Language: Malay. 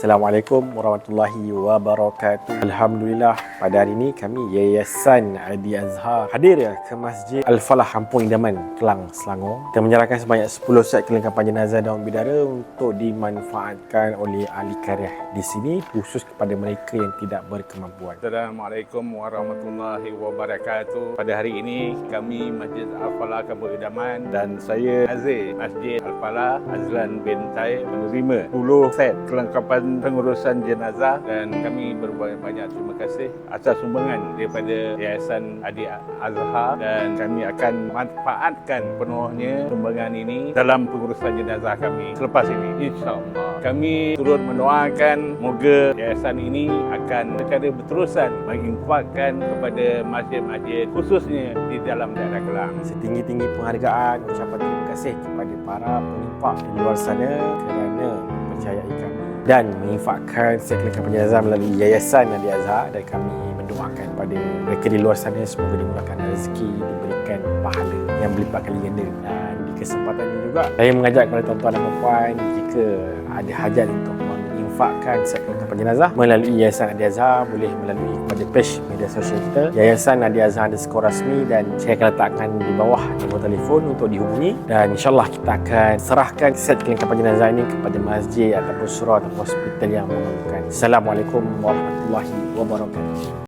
Assalamualaikum warahmatullahi wabarakatuh. Alhamdulillah, pada hari ini kami Yayasan Adi Azhar hadir ke Masjid Al-Falah Kampung Idaman, Kelang, Selangor. Kita menyerahkan sebanyak 10 set kelengkapan jenazah daun bidara untuk dimanfaatkan oleh ahli karya di sini, khusus kepada mereka yang tidak berkemampuan. Assalamualaikum warahmatullahi wabarakatuh. Pada hari ini kami Masjid Al-Falah Kampung Idaman dan saya Aziz Masjid Al-Falah Azlan bin Taib menerima 10 set kelengkapan pengurusan jenazah, dan kami berbanyak terima kasih atas sumbangan daripada Yayasan Adi Azhar, dan kami akan manfaatkan penuhnya sumbangan ini dalam pengurusan jenazah kami selepas ini, insya-Allah. Kami turut mendoakan moga yayasan ini akan secara berterusan menginfakkan kepada masjid-masjid khususnya di dalam daerah Kelang. Setinggi-tinggi penghargaan, ucapan terima kasih kepada para peninfak di luar sana kerana mempercayai kami dan menginfakkan set kelengkapan jenazah melalui Yayasan Adi Azhar, dan kami mendoakan kepada mereka di luar sana semoga dimurahkan rezeki, diberikan pahala yang berlipat kali ganda. Dan di kesempatan ini juga saya mengajak kepada tuan-tuan dan puan, jika ada hajat untuk menginfakkan set kelengkapan jenazah melalui Yayasan Adi Azhar, boleh melalui kepada page media sosial kita Yayasan Adi Azhar _rasmi, dan saya akan letakkan di bawah nombor telefon untuk dihubungi, dan insyaAllah kita akan serahkan set kelengkapan jenazah ini kepada masjid ataupun surau ataupun hospital yang memerlukan. Assalamualaikum warahmatullahi wabarakatuh.